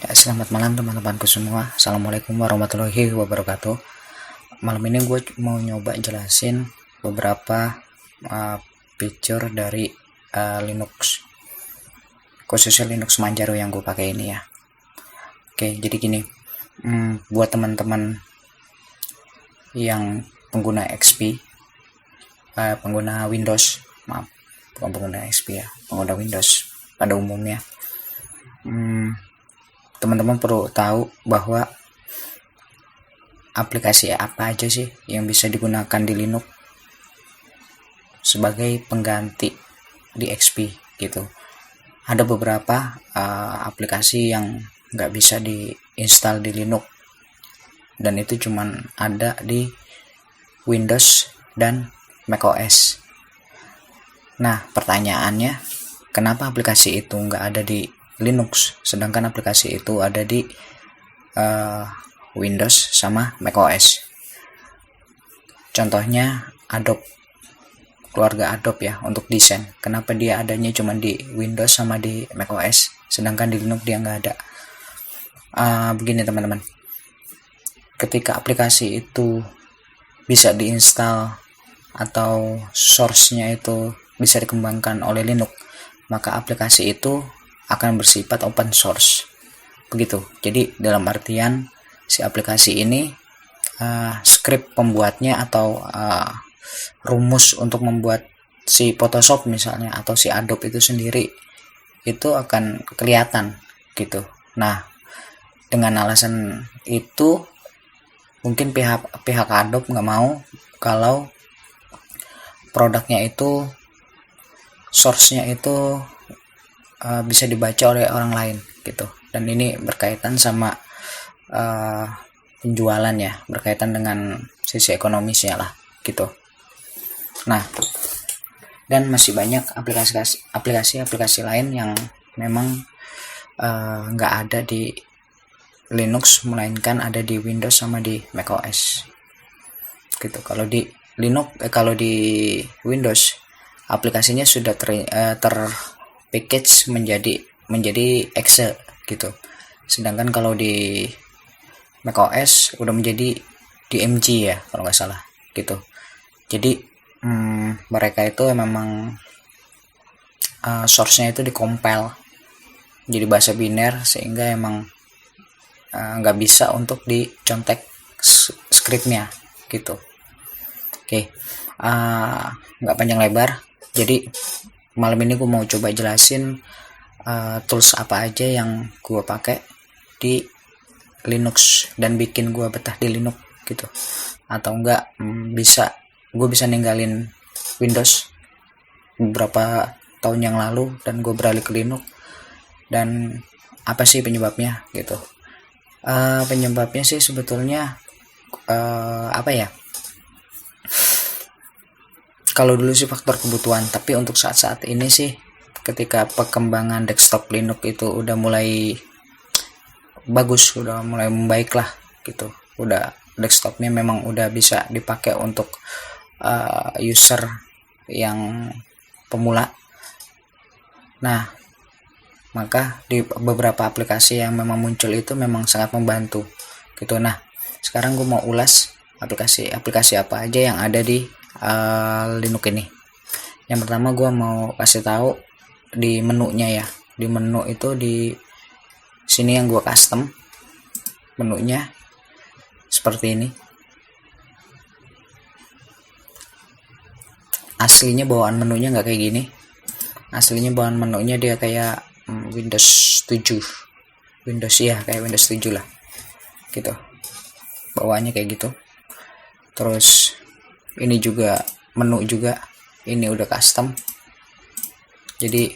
Ya, selamat malam teman-temanku semua. Assalamualaikum warahmatullahi wabarakatuh. Malam ini gue mau nyoba jelasin beberapa feature dari Linux, khususnya Linux Manjaro yang gue pakai ini ya. Oke, jadi gini, buat teman-teman yang pengguna XP, pengguna Windows, maaf, bukan pengguna XP ya, pengguna Windows pada umumnya. Teman-teman perlu tahu bahwa aplikasi apa aja sih yang bisa digunakan di Linux sebagai pengganti di XP gitu. Ada beberapa aplikasi yang nggak bisa diinstal di Linux dan itu cuman ada di Windows dan macOS. Nah, pertanyaannya, kenapa aplikasi itu nggak ada di Linux, sedangkan aplikasi itu ada di Windows sama macOS? Contohnya Adobe, keluarga Adobe ya, untuk desain. Kenapa dia adanya cuma di Windows sama di macOS, sedangkan di Linux dia nggak ada? Begini teman-teman, ketika aplikasi itu bisa diinstal atau source-nya itu bisa dikembangkan oleh Linux, maka aplikasi itu akan bersifat open source begitu. Jadi dalam artian si aplikasi ini script pembuatnya atau rumus untuk membuat si Photoshop misalnya atau si Adobe itu sendiri itu akan kelihatan gitu. Nah, dengan alasan itu mungkin pihak Adobe nggak mau kalau produknya itu source-nya itu bisa dibaca oleh orang lain gitu. Dan ini berkaitan sama penjualan ya, berkaitan dengan sisi ekonomisnya lah gitu. Nah, dan masih banyak aplikasi lain yang memang nggak ada di Linux, melainkan ada di Windows sama di macOS gitu. Kalau di Linux, kalau di Windows aplikasinya sudah package menjadi exe gitu. Sedangkan kalau di macOS udah menjadi DMG ya kalau nggak salah gitu. Jadi mereka itu memang source-nya itu dikompil jadi bahasa biner sehingga emang nggak bisa untuk dicontek scriptnya gitu. Oke, nggak panjang lebar. Jadi malam ini gue mau coba jelasin tools apa aja yang gue pakai di Linux dan bikin gue betah di Linux gitu. Atau enggak gue bisa ninggalin Windows beberapa tahun yang lalu dan gue beralih ke Linux, dan apa sih penyebabnya gitu. Penyebabnya sih sebetulnya apa ya, kalau dulu sih faktor kebutuhan, tapi untuk saat-saat ini sih ketika perkembangan desktop Linux itu udah mulai bagus, udah mulai membaik lah gitu. Udah desktopnya memang udah bisa dipakai untuk user yang pemula. Nah, maka di beberapa aplikasi yang memang muncul itu memang sangat membantu gitu. Nah, sekarang gue mau ulas aplikasi apa aja yang ada di Linux ini. Yang pertama gue mau kasih tahu di menunya ya. Di menu itu di sini yang gue custom menunya seperti ini. Aslinya bawaan menunya nggak kayak gini. Aslinya bawaan menunya dia kayak Windows 7. Windows ya, kayak Windows 7 lah. Gitu. Bawaannya kayak gitu. Terus ini juga menu juga, ini udah custom. Jadi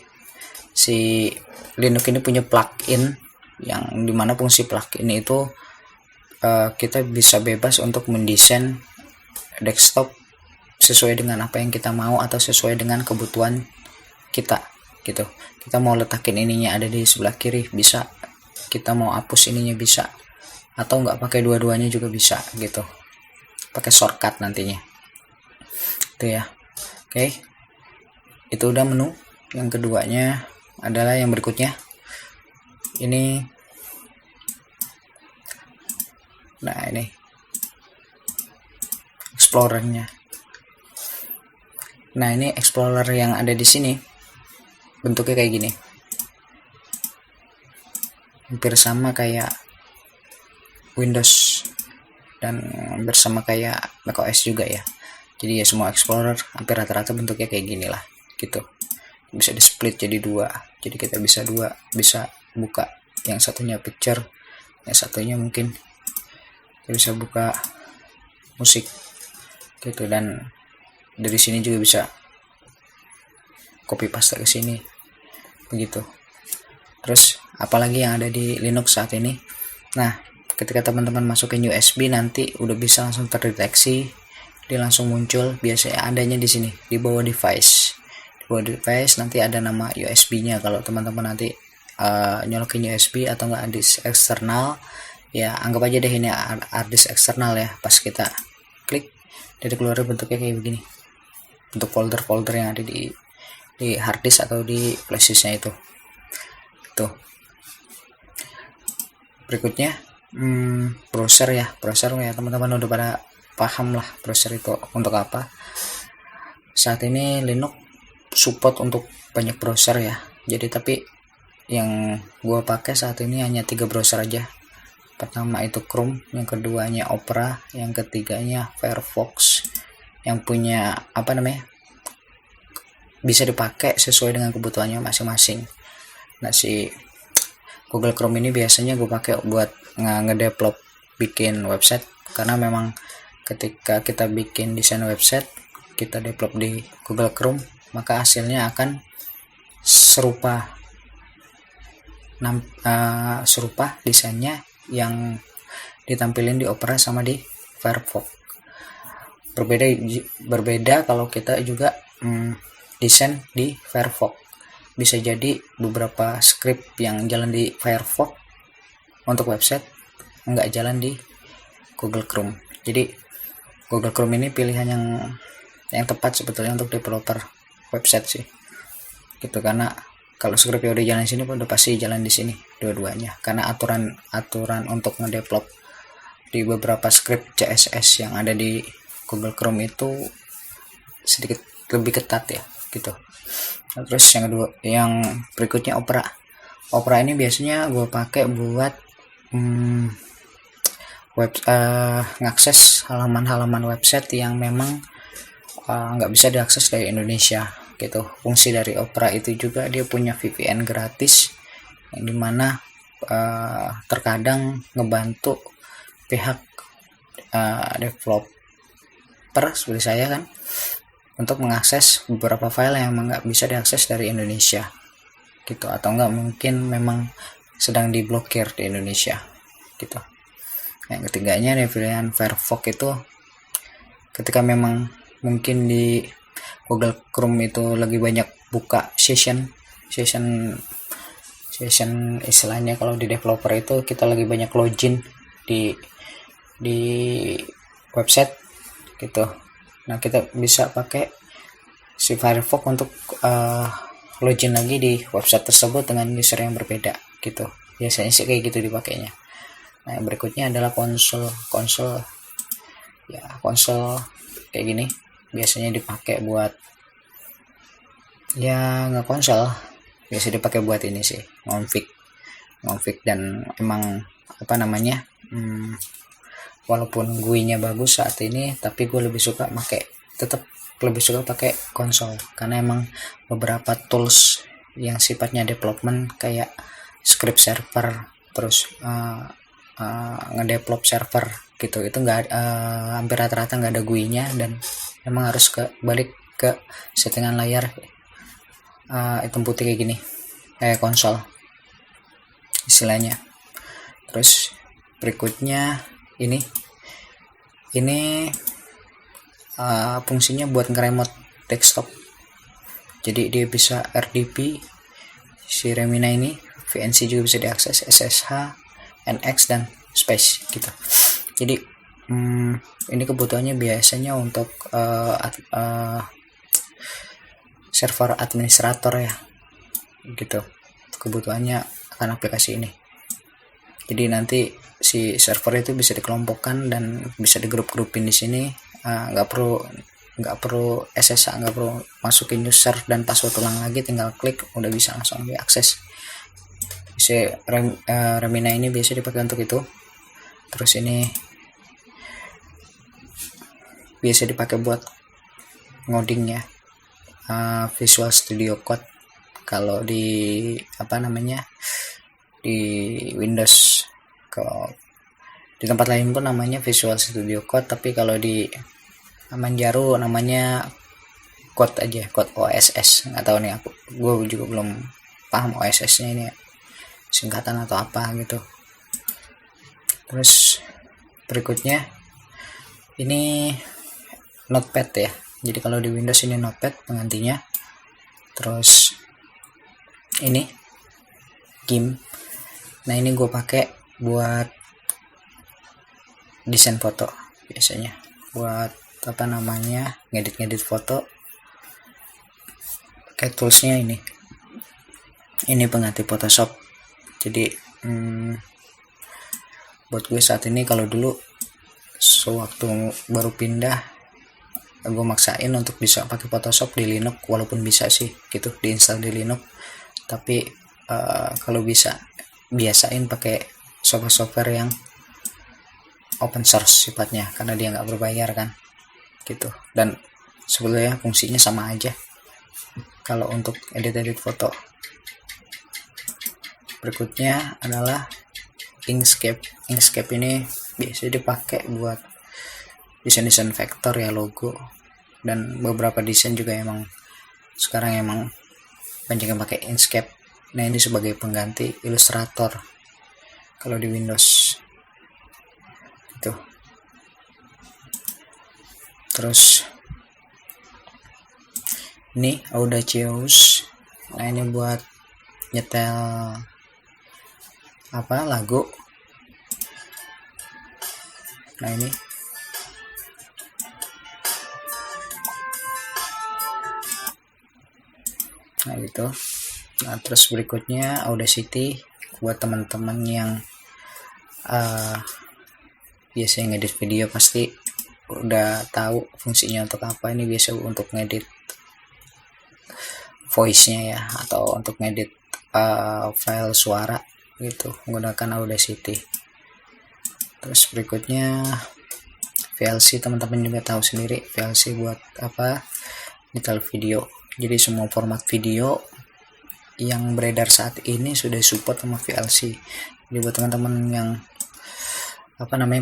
si Linux ini punya plugin yang dimana fungsi plugin itu kita bisa bebas untuk mendesain desktop sesuai dengan apa yang kita mau atau sesuai dengan kebutuhan kita gitu. Kita mau letakin ininya ada di sebelah kiri bisa, kita mau hapus ininya bisa, atau nggak pakai dua-duanya juga bisa gitu, pakai shortcut nantinya itu ya. Oke, itu udah menu. Yang keduanya adalah yang berikutnya, ini Nah, ini explorernya. Nah, ini explorer yang ada di sini bentuknya kayak gini, hampir sama kayak Windows dan hampir sama kayak macOS juga ya. Jadi ya semua explorer hampir rata-rata bentuknya kayak gini lah gitu. Bisa di split jadi dua, jadi kita bisa buka yang satunya picture, yang satunya mungkin kita bisa buka musik gitu, dan dari sini juga bisa copy paste ke sini begitu. Terus apalagi yang ada di Linux saat ini, nah ketika teman-teman masukin USB nanti udah bisa langsung terdeteksi, dia langsung muncul biasanya adanya di sini di bawah device. Di bawah device nanti ada nama USB-nya. Kalau teman-teman nanti nyolokin USB atau enggak disk eksternal, ya anggap aja deh ini hard disk eksternal ya. Pas kita klik, dari keluar bentuknya kayak begini. Untuk folder-folder yang ada di hard disk atau di flash disk-nya itu. Tuh. Berikutnya browser ya teman-teman udah pada paham lah browser itu untuk apa. Saat ini Linux support untuk banyak browser ya, jadi tapi yang gua pakai saat ini hanya 3 browser aja. Pertama itu Chrome, yang keduanya Opera, yang ketiganya Firefox, yang punya bisa dipakai sesuai dengan kebutuhannya masing-masing. Nah, si Google Chrome ini biasanya gue pakai buat ngedevelop bikin website, karena memang ketika kita bikin desain website kita develop di Google Chrome, maka hasilnya akan serupa desainnya yang ditampilin di Opera sama di Firefox. Berbeda kalau kita juga desain di Firefox. Bisa jadi beberapa script yang jalan di Firefox untuk website nggak jalan di Google Chrome. Jadi Google Chrome ini pilihan yang tepat sebetulnya untuk developer website sih. Gitu, karena kalau script udah jalan di sini udah pasti jalan di sini dua-duanya. Karena aturan untuk ngedevelop di beberapa script CSS yang ada di Google Chrome itu sedikit lebih ketat ya, gitu. Nah, terus yang berikutnya Opera ini biasanya gue pakai buat ngakses halaman-halaman website yang memang nggak bisa diakses dari Indonesia gitu. Fungsi dari Opera itu juga dia punya VPN gratis yang dimana terkadang ngebantu pihak developer seperti saya kan untuk mengakses beberapa file yang memang nggak bisa diakses dari Indonesia gitu, atau enggak mungkin memang sedang diblokir di Indonesia gitu. Yang ketiganya ada pilihan Firefox itu ketika memang mungkin di Google Chrome itu lagi banyak buka session istilahnya. Kalau di developer itu kita lagi banyak login di website gitu. Nah, kita bisa pakai si Firefox untuk login lagi di website tersebut dengan user yang berbeda gitu. Biasanya sih kayak gitu dipakainya. Nah, yang berikutnya adalah konsol kayak gini. Biasanya dipakai buat nge-konsol. Biasa dipakai buat ini sih, ngonfig dan emang walaupun GUI-nya bagus saat ini, tapi gue lebih suka pakai konsol karena emang beberapa tools yang sifatnya development kayak script server, terus ngedevelop server gitu, itu hampir rata-rata nggak ada GUI-nya, dan emang harus balik ke settingan layar hitam putih kayak gini, kayak konsol istilahnya. Terus berikutnya ini fungsinya buat nge-remote desktop, jadi dia bisa RDP, si Remina ini VNC juga bisa diakses, SSH, NX dan Space gitu. Jadi ini kebutuhannya biasanya untuk server administrator ya gitu, kebutuhannya akan aplikasi ini. Jadi nanti si si server itu bisa dikelompokkan dan bisa digrup-grupin di sini. Nggak perlu SSH, nggak perlu masukin user dan password ulang lagi, tinggal klik udah bisa langsung diakses. Remina ini biasa dipakai untuk itu. Terus ini biasa dipakai buat ngoding ya, Visual Studio Code. Kalau di di Windows, di tempat lain pun namanya Visual Studio Code, tapi kalau di Manjaro namanya Code aja, Code OSS. Nggak tahu nih, gue juga belum paham OSS nya ini singkatan atau apa gitu. Terus berikutnya ini Notepad ya, jadi kalau di Windows ini Notepad penggantinya. Terus ini GIMP. Nah ini gue pakai buat desain foto biasanya, buat ngedit foto. Pakai toolsnya ini pengganti Photoshop. Jadi buat gue saat ini, kalau dulu sewaktu baru pindah gue maksain untuk bisa pakai Photoshop di Linux, walaupun bisa sih gitu diinstal di Linux, tapi kalau bisa biasain pakai software yang open source sifatnya, karena dia nggak berbayar kan gitu, dan sebetulnya fungsinya sama aja kalau untuk edit foto. Berikutnya adalah Inkscape. Inkscape ini biasanya dipakai buat desain vektor ya, logo, dan beberapa desain juga sekarang banyak yang pakai Inkscape. Nah ini sebagai pengganti Illustrator kalau di Windows itu. Terus ini Audacious. Nah ini buat nyetel lagu. Nah ini gitu. Nah terus berikutnya Audacity buat teman-teman yang biasanya ngedit video pasti udah tahu fungsinya untuk apa. Ini biasa untuk ngedit voice-nya ya, atau untuk ngedit file suara gitu menggunakan Audacity. Terus berikutnya VLC, teman-teman juga tahu sendiri VLC buat nyetel video. Jadi semua format video yang beredar saat ini sudah support sama VLC. Jadi buat teman-teman yang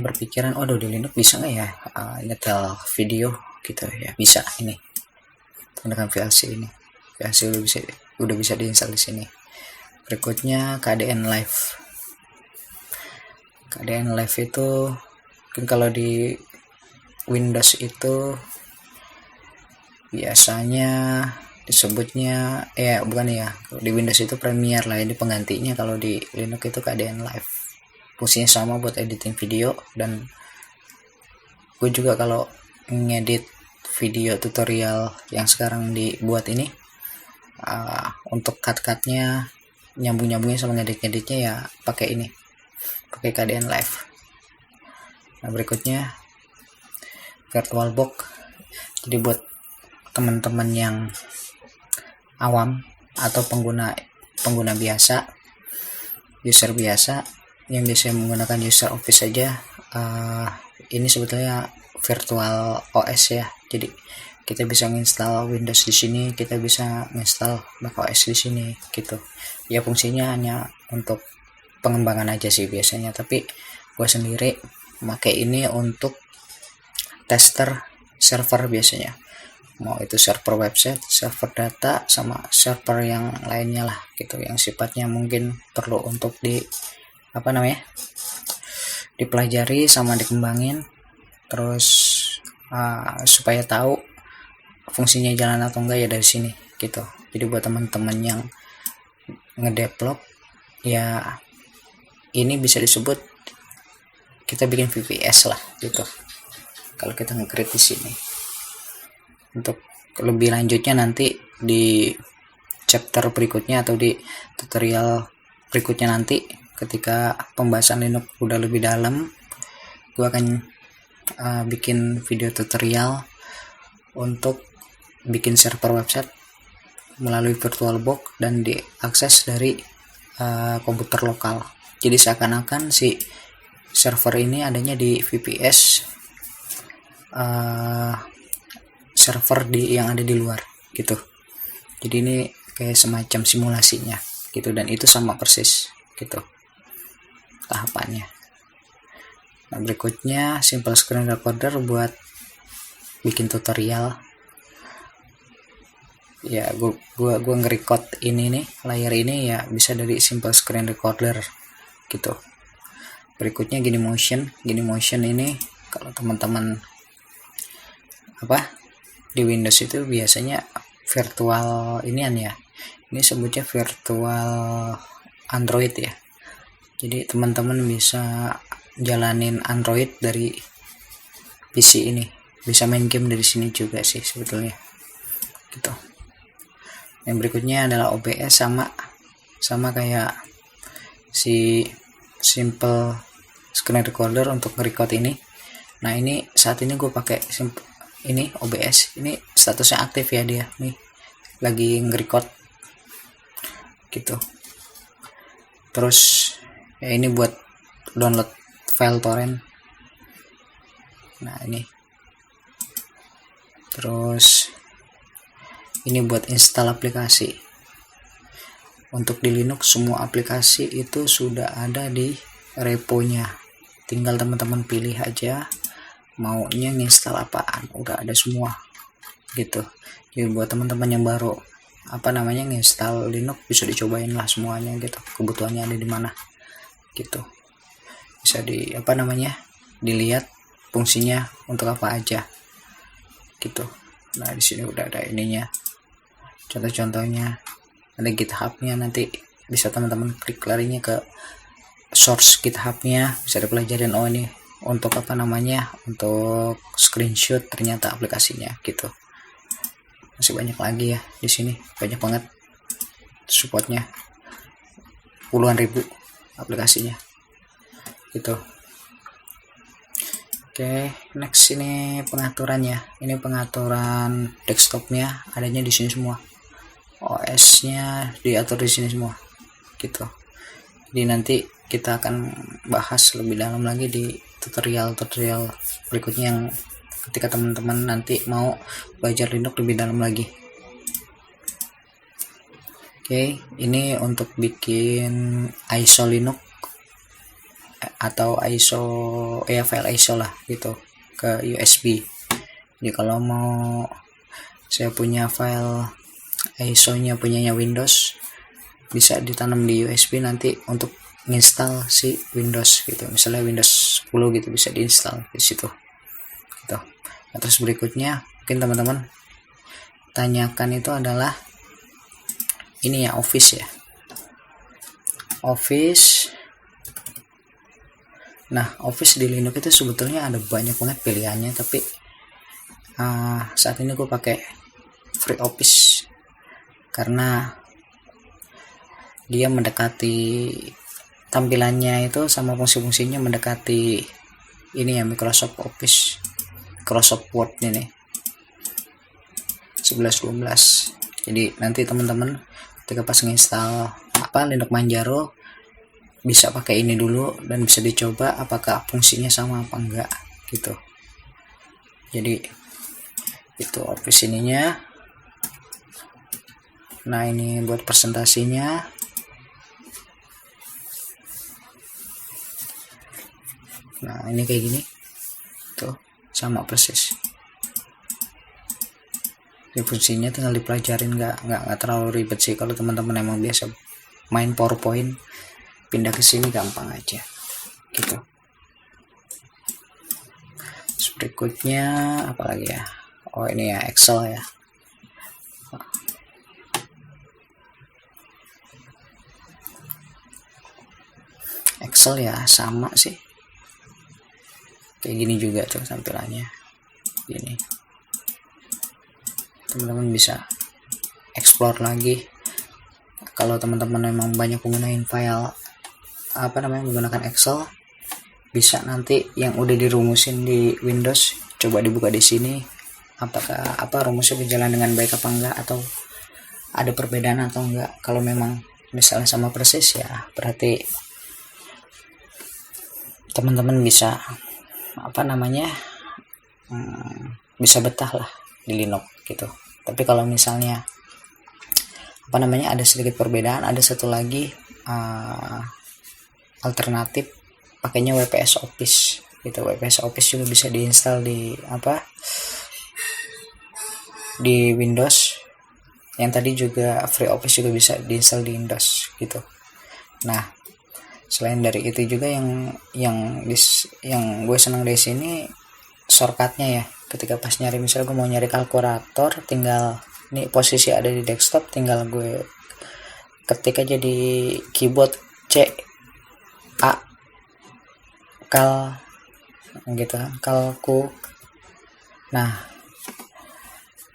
berpikiran, oh di Linux bisa nggak ya nyetel video gitu ya, bisa ini menggunakan VLC ini. VLC udah bisa diinstal di sini. Berikutnya KDN Live. KDN Live itu mungkin kalau di Windows itu biasanya disebutnya di Windows itu Premiere lah, ini penggantinya. Kalau di Linux itu KDN Live, fungsinya sama buat editing video. Dan gue juga kalau ngedit video tutorial yang sekarang dibuat ini, untuk cut-cutnya, nyambungnya sama ngedit-ngeditnya ya pakai KDN Live. Nah berikutnya VirtualBox. Jadi buat teman-teman yang awam atau pengguna biasa, user biasa yang biasanya menggunakan user Office saja, ini sebetulnya virtual OS ya. Jadi kita bisa menginstal Windows di sini, kita bisa menginstal macOS di sini gitu. Ya fungsinya hanya untuk pengembangan aja sih biasanya, tapi gue sendiri pakai ini untuk tester server biasanya, mau itu server website, server data, sama server yang lainnya lah gitu, yang sifatnya mungkin perlu untuk dipelajari sama dikembangin, terus supaya tahu fungsinya jalan atau enggak ya dari sini gitu. Jadi buat teman-teman yang ngedevelop ya, ini bisa disebut kita bikin VPS lah gitu kalau kita nge-create di sini. Untuk lebih lanjutnya nanti di chapter berikutnya atau di tutorial berikutnya nanti ketika pembahasan Linux udah lebih dalam, gue akan bikin video tutorial untuk bikin server website melalui VirtualBox dan diakses dari komputer lokal. Jadi seakan-akan si server ini adanya di VPS server yang ada di luar gitu. Jadi ini kayak semacam simulasinya gitu, dan itu sama persis gitu tahapannya. Nah, berikutnya simple screen recorder buat bikin tutorial. Ya, gua nge-record ini nih, layar ini ya bisa dari simple screen recorder gitu. Berikutnya Gini Motion ini kalau teman-teman di Windows itu biasanya virtual inian ya. Ini sebutnya virtual Android ya. Jadi teman-teman bisa jalanin Android dari PC ini, bisa main game dari sini juga sih sebetulnya gitu. Yang berikutnya adalah OBS, sama kayak si simple screen recorder untuk record ini. Nah, ini saat ini gue pakai ini OBS, ini statusnya aktif ya, dia nih lagi nge-record gitu. Terus ya ini buat download file torrent. Nah, ini terus ini buat install aplikasi. Untuk di Linux semua aplikasi itu sudah ada di reponya, tinggal teman-teman pilih aja maunya nginstal apaan, udah ada semua gitu. Jadi buat teman-teman yang baru nginstal Linux, bisa dicobain lah semuanya gitu, kebutuhannya ada di mana gitu, bisa dilihat fungsinya untuk apa aja gitu. Nah, di sini udah ada ininya, contoh-contohnya, ada GitHub-nya, nanti bisa teman-teman klik larinya ke source GitHub-nya, bisa dipelajarin. Oh, ini untuk untuk screenshot ternyata aplikasinya gitu. Masih banyak lagi ya di sini, banyak banget supportnya, puluhan ribu aplikasinya gitu. Oke, next ini pengaturannya. Ini pengaturan desktopnya adanya di sini semua. OS-nya diatur di sini semua gitu. Jadi nanti kita akan bahas lebih dalam lagi di tutorial berikutnya, yang ketika teman-teman nanti mau belajar Linux lebih dalam lagi. Oke, ini untuk bikin ISO Linux atau file ISO lah gitu ke USB. Jadi kalau mau saya punya file ISO-nya punyanya Windows, bisa ditanam di USB nanti untuk install si Windows gitu. Misalnya Windows 10 gitu, bisa diinstal di situ gitu. Nah, terus berikutnya mungkin teman-teman tanyakan itu adalah ini ya, Office ya. Nah, Office di Linux itu sebetulnya ada banyak banget pilihannya, tapi saat ini gue pakai Free Office karena dia mendekati tampilannya itu sama fungsi-fungsinya mendekati ini ya, Microsoft Office, Microsoft Word ini 11.12. Jadi nanti teman-teman ketika pas nginstal Linux Manjaro bisa pakai ini dulu dan bisa dicoba apakah fungsinya sama apa enggak gitu. Jadi itu Office ininya. Nah, ini buat presentasinya. Nah, ini kayak gini tuh, sama persis. Ini fungsinya tinggal dipelajarin, nggak terlalu ribet sih. Kalau teman-teman emang biasa main PowerPoint, pindah ke sini gampang aja gitu. Terus berikutnya apalagi ya, oh ini ya Excel ya. Excel ya sama sih, kayak gini juga tuh tampilannya gini. Teman-teman bisa explore lagi kalau teman-teman memang banyak menggunakan file menggunakan Excel, bisa nanti yang udah dirumusin di Windows coba dibuka di sini, apakah rumusnya berjalan dengan baik apa enggak, atau ada perbedaan atau enggak. Kalau memang misalnya sama persis, ya berarti teman-teman bisa bisa betah lah di Linux gitu. Tapi kalau misalnya ada sedikit perbedaan, ada satu lagi alternatif pakainya WPS Office gitu. WPS Office juga bisa diinstal di Windows. Yang tadi juga FreeOffice juga bisa diinstal di Windows gitu. Nah, selain dari itu juga yang gue senang dari sini shortcutnya ya. Ketika pas nyari, misalnya gue mau nyari kalkulator, tinggal ini posisi ada di desktop, tinggal gue ketik aja di keyboard CA kal gitu, kalku. Nah,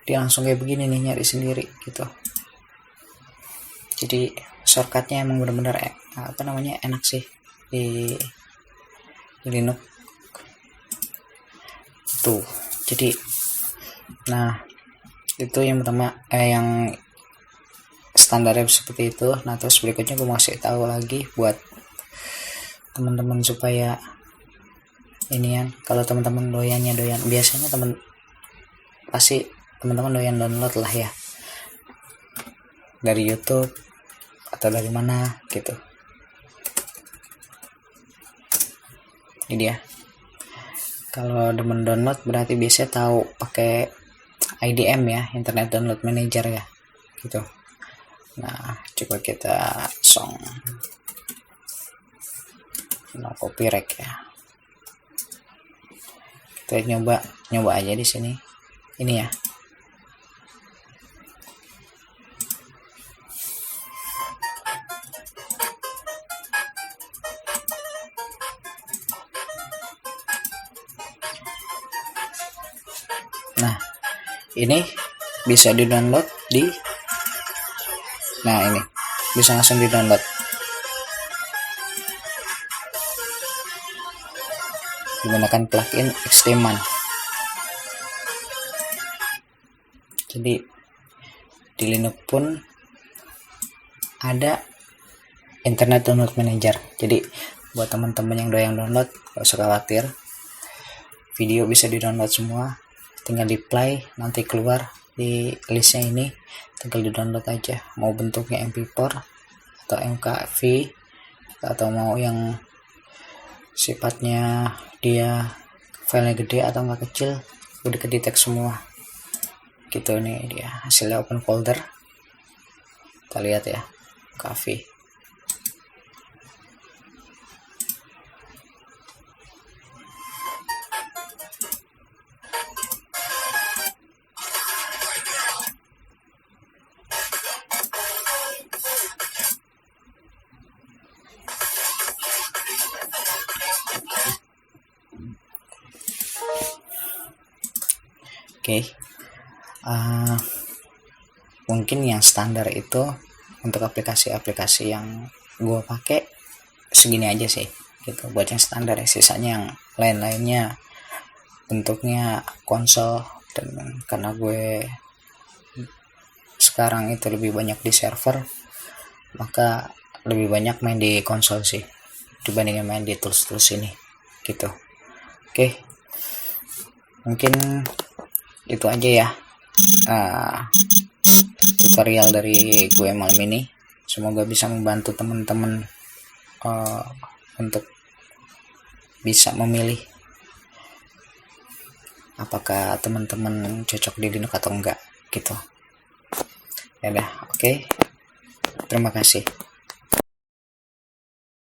dia langsung kayak begini nih, nyari sendiri gitu. Jadi shortcutnya emang benar-benar enak sih di Linux tuh. Jadi nah, itu yang pertama, yang standarnya seperti itu. Nah, terus berikutnya gue mau kasih tahu lagi buat teman-teman supaya ini ya, kalau teman-teman doyan biasanya pasti teman-teman doyan download lah ya dari YouTube atau dari mana gitu. Ini dia. Kalau demen download berarti biasanya tahu pakai IDM ya, Internet Download Manager ya gitu. Nah, coba kita no copyright ya. Kita nyoba aja di sini. Ini ya. Nah, ini bisa di-download ini bisa langsung di-download menggunakan plugin Xteman. Jadi di Linux pun ada Internet Download Manager. Jadi buat teman-teman yang doyan download, gak usah khawatir, video bisa di-download semua, tinggal di play, nanti keluar di listnya ini, tinggal di download aja. Mau bentuknya MP4 atau MKV atau mau yang sifatnya dia filenya gede atau enggak kecil, udah kedetek semua gitu. Nih dia hasilnya, open folder, kita lihat ya, MKV. Oke. Mungkin yang standar itu untuk aplikasi-aplikasi yang gue pakai segini aja sih gitu, buat yang standar ya. Sisanya yang lain-lainnya bentuknya konsol, dan karena gue sekarang itu lebih banyak di server, maka lebih banyak main di konsol sih dibandingin main di tools-tools ini gitu. Oke, mungkin itu aja ya tutorial dari gue malam ini. Semoga bisa membantu teman-teman untuk bisa memilih apakah teman-teman cocok di Linux atau enggak gitu. Ya udah, oke. Terima kasih.